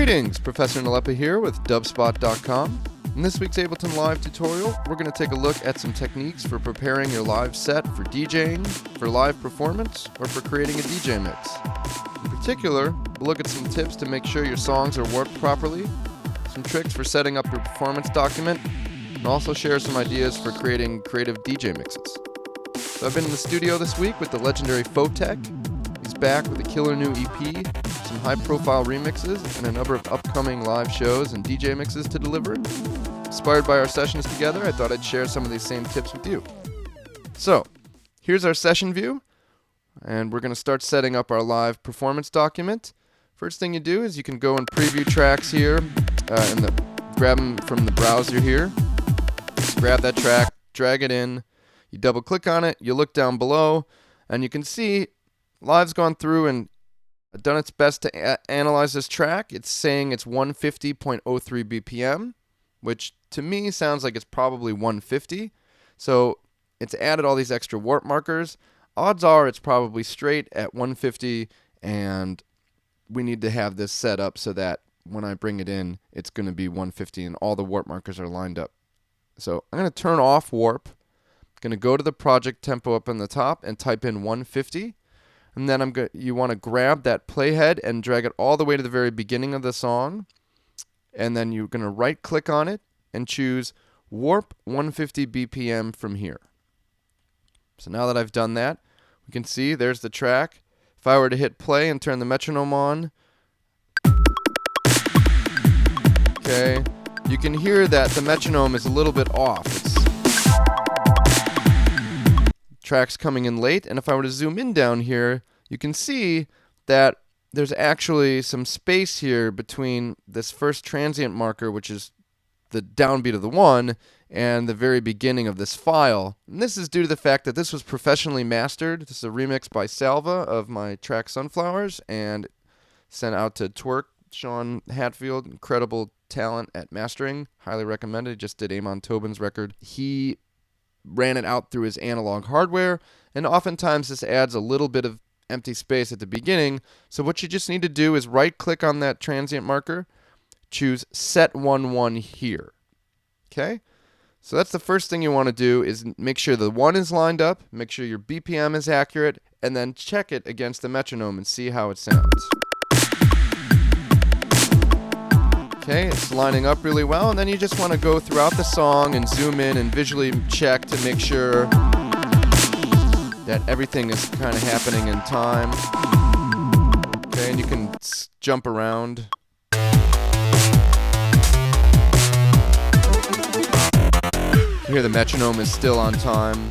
Greetings, Professor Nalepa here with Dubspot.com. In this week's Ableton Live tutorial, we're going to take a look at some techniques for preparing your live set for DJing, for live performance, or for creating a DJ mix. In particular, we'll look at some tips to make sure your songs are warped properly, some tricks for setting up your performance document, and also share some ideas for creating creative DJ mixes. So I've been in the studio this week with the legendary Photek. He's back with a killer new EP, some high-profile remixes, and a number of upcoming live shows and DJ mixes to deliver. Inspired by our sessions together, I thought I'd share some of these same tips with you. So, here's our session view, and we're going to start setting up our live performance document. First thing you do is you can go and preview tracks here, grab them from the browser here. Just grab that track, drag it in, you double-click on it, you look down below, and you can see Live's gone through and done its best to analyze this track. It's saying it's 150.03 BPM, which to me sounds like it's probably 150. So it's added all these extra warp markers. Odds are it's probably straight at 150, and we need to have this set up so that when I bring it in, it's going to be 150 and all the warp markers are lined up. So I'm going to turn off warp. I'm going to go to the project tempo up on the top and type in 150. And then you want to grab that playhead and drag it all the way to the very beginning of the song. And then you're going to right click on it and choose Warp 150 BPM from here. So now that I've done that, we can see there's the track. If I were to hit play and turn the metronome on, okay, you can hear that the metronome is a little bit off. Track's coming in late, and if I were to zoom in down here, you can see that there's actually some space here between this first transient marker, which is the downbeat of the 1, and the very beginning of this file. And this is due to the fact that this was professionally mastered. This is a remix by Salva of my track Sunflowers, and sent out to Twerk, Sean Hatfield, incredible talent at mastering, highly recommended. Just did Amon Tobin's record. He ran it out through his analog hardware, and oftentimes this adds a little bit of empty space at the beginning. So what you just need to do is right click on that transient marker, choose set 1 here. Okay, so that's the first thing you want to do, is make sure the 1 is lined up, make sure your BPM is accurate, and then check it against the metronome and see how it sounds. Okay, it's lining up really well, and then you just want to go throughout the song and zoom in and visually check to make sure that everything is kind of happening in time. Okay, and you can jump around. You hear the metronome is still on time.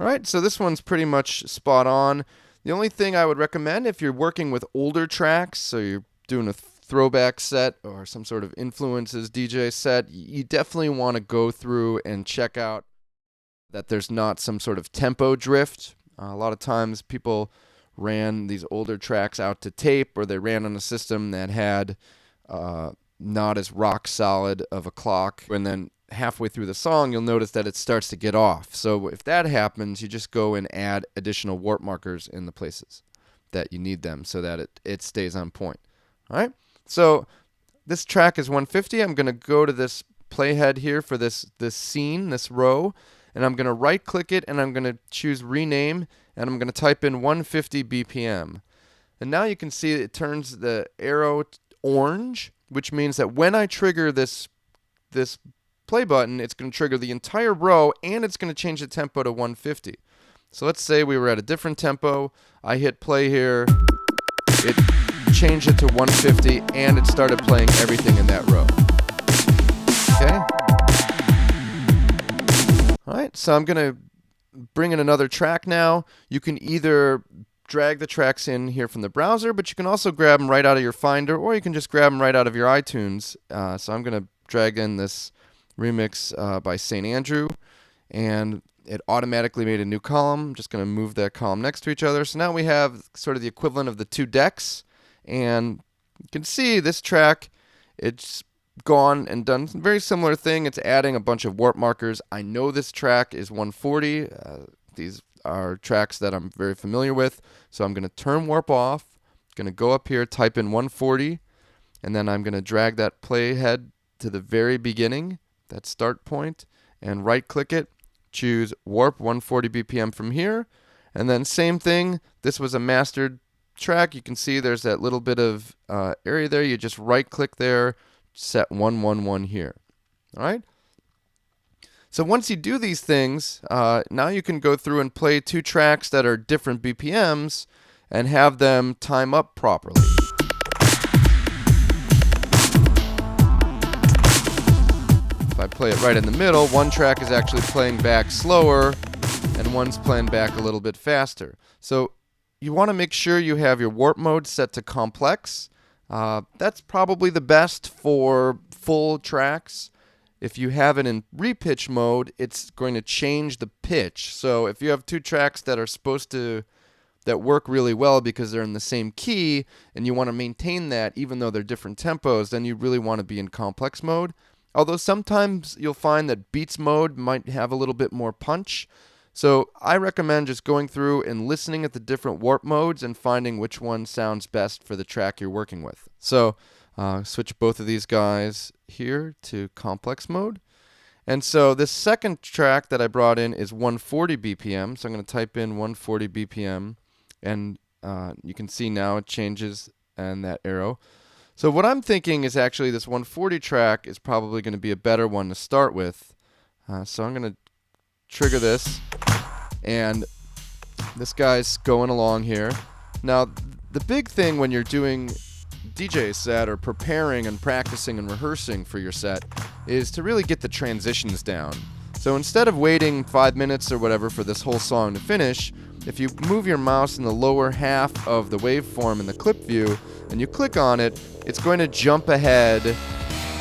Alright, so this one's pretty much spot on. The only thing I would recommend if you're working with older tracks, so you're doing a throwback set or some sort of influences DJ set, you definitely want to go through and check out that there's not some sort of tempo drift. A lot of times people ran these older tracks out to tape, or they ran on a system that had not as rock solid of a clock, and then halfway through the song, you'll notice that it starts to get off. So if that happens, you just go and add additional warp markers in the places that you need them so that it stays on point. All right, so this track is 150. I'm going to go to this playhead here for this scene, this row, and I'm going to right click it, and I'm going to choose rename, and I'm going to type in 150 BPM. And now you can see it turns the arrow orange, which means that when I trigger this play button, it's going to trigger the entire row, and it's going to change the tempo to 150. So let's say we were at a different tempo. I hit play here. It changed it to 150, and it started playing everything in that row. Okay? All right, so I'm going to bring in another track now. You can either drag the tracks in here from the browser, but you can also grab them right out of your Finder, or you can just grab them right out of your iTunes. So I'm going to drag in this remix by St. Andrew, and it automatically made a new column. I'm just going to move that column next to each other. So now we have sort of the equivalent of the two decks, and you can see this track, it's gone and done a very similar thing. It's adding a bunch of warp markers. I know this track is 140. These are tracks that I'm very familiar with. So I'm going to turn warp off. Going to go up here, type in 140, and then I'm going to drag that playhead to the very beginning, that start point, and right-click it. Choose warp 140 BPM from here. And then same thing. This was a mastered track. You can see there's that little bit of area there. You just right-click there, set 111 here. All right? So once you do these things, now you can go through and play two tracks that are different BPMs and have them time up properly. If I play it right in the middle, one track is actually playing back slower and one's playing back a little bit faster. So you want to make sure you have your warp mode set to complex. That's probably the best for full tracks. If you have it in repitch mode, it's going to change the pitch. So if you have two tracks that are that work really well because they're in the same key and you want to maintain that even though they're different tempos, then you really want to be in complex mode. Although sometimes you'll find that beats mode might have a little bit more punch. So I recommend just going through and listening at the different warp modes and finding which one sounds best for the track you're working with. So switch both of these guys here to complex mode. And so this second track that I brought in is 140 BPM. So I'm going to type in 140 BPM. And you can see now it changes and that arrow. So what I'm thinking is actually this 140 track is probably going to be a better one to start with. So I'm going to trigger this. And this guy's going along here. Now, the big thing when you're doing DJ set or preparing and practicing and rehearsing for your set is to really get the transitions down. So instead of waiting 5 minutes or whatever for this whole song to finish, if you move your mouse in the lower half of the waveform in the clip view and you click on it, it's going to jump ahead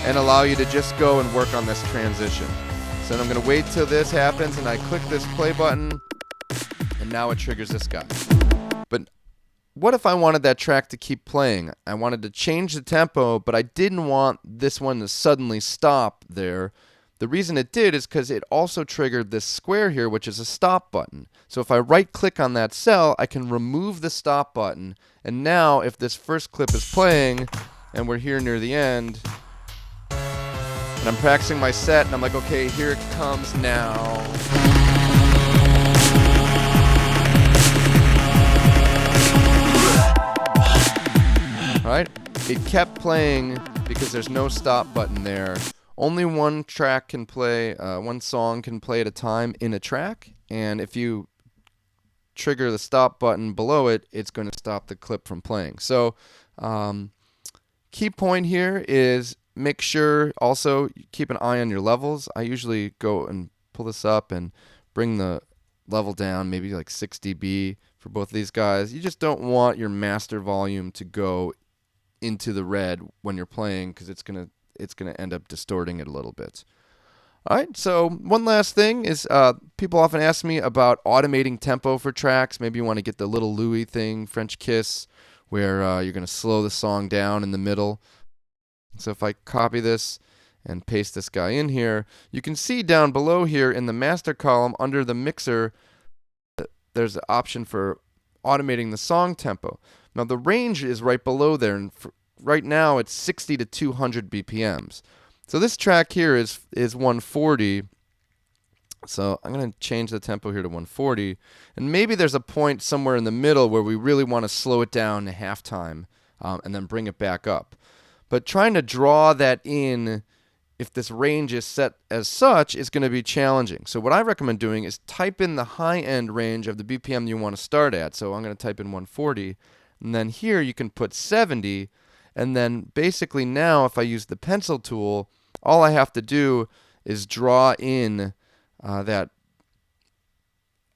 and allow you to just go and work on this transition. So then I'm going to wait till this happens and I click this play button and now it triggers this guy. But what if I wanted that track to keep playing? I wanted to change the tempo, but I didn't want this one to suddenly stop there. The reason it did is because it also triggered this square here, which is a stop button. So if I right-click on that cell, I can remove the stop button. And now, if this first clip is playing, and we're here near the end, and I'm practicing my set, and I'm like, okay, here it comes now. All right? It kept playing because there's no stop button there. Only one track can play, one song can play at a time in a track, and if you trigger the stop button below it, it's going to stop the clip from playing. So, key point here is make sure also you keep an eye on your levels. I usually go and pull this up and bring the level down, maybe like 6 dB for both of these guys. You just don't want your master volume to go into the red when you're playing because it's going to end up distorting it a little bit. All right, so one last thing is people often ask me about automating tempo for tracks. Maybe you want to get the little Louis thing, French Kiss, where you're going to slow the song down in the middle. So if I copy this and paste this guy in here, you can see down below here in the master column under the mixer, there's an option for automating the song tempo. Now the range is right below there, and right now it's 60 to 200 BPMs. So this track here is 140. So I'm going to change the tempo here to 140. And maybe there's a point somewhere in the middle where we really want to slow it down to halftime and then bring it back up. But trying to draw that in, if this range is set as such, is going to be challenging. So what I recommend doing is type in the high-end range of the BPM you want to start at. So I'm going to type in 140. And then here you can put 70. And then basically now if I use the pencil tool, all I have to do is draw in that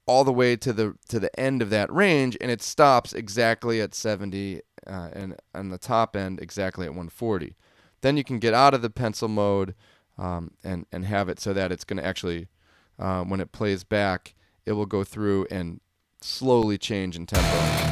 all the way to the end of that range, and it stops exactly at 70 and on the top end exactly at 140. Then you can get out of the pencil mode and have it so that it's going to actually, when it plays back, it will go through and slowly change in tempo.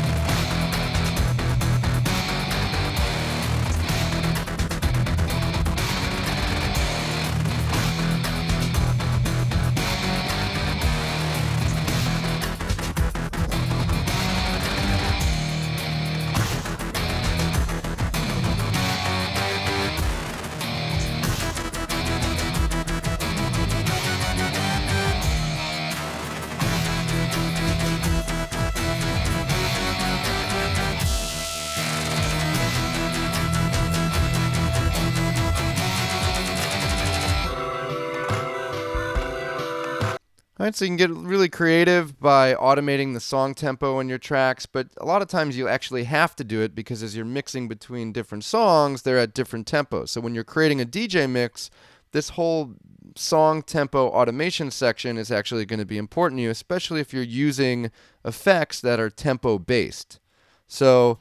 All right, so you can get really creative by automating the song tempo in your tracks, but a lot of times you actually have to do it because as you're mixing between different songs, they're at different tempos. So when you're creating a DJ mix, this whole song tempo automation section is actually going to be important to you, especially if you're using effects that are tempo based. So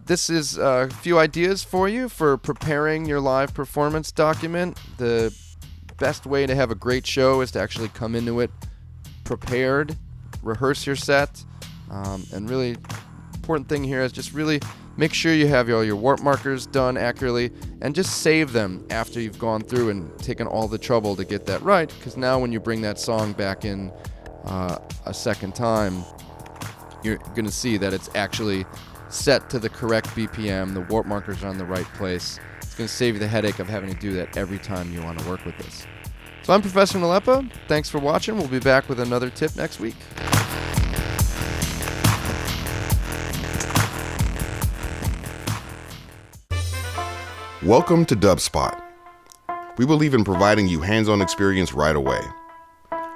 this is a few ideas for you for preparing your live performance document. The best way to have a great show is to actually come into it prepared, rehearse your set, and really important thing here is just really make sure you have all your warp markers done accurately and just save them after you've gone through and taken all the trouble to get that right, because now when you bring that song back in a second time, you're going to see that it's actually set to the correct BPM, the warp markers are on the right place. It's going to save you the headache of having to do that every time you want to work with this. So I'm Professor Nalepa. Thanks for watching. We'll be back with another tip next week. Welcome to Dubspot. We believe in providing you hands-on experience right away.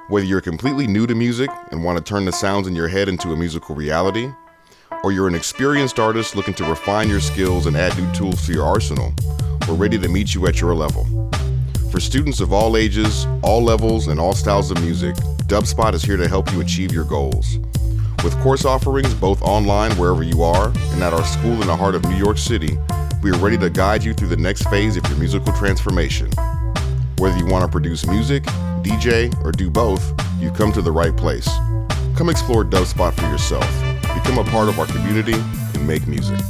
Whether you're completely new to music and want to turn the sounds in your head into a musical reality, or you're an experienced artist looking to refine your skills and add new tools to your arsenal, we're ready to meet you at your level. For students of all ages, all levels, and all styles of music, Dubspot is here to help you achieve your goals. With course offerings both online wherever you are and at our school in the heart of New York City, we are ready to guide you through the next phase of your musical transformation. Whether you want to produce music, DJ, or do both, you've come to the right place. Come explore Dubspot for yourself. Become a part of our community and make music.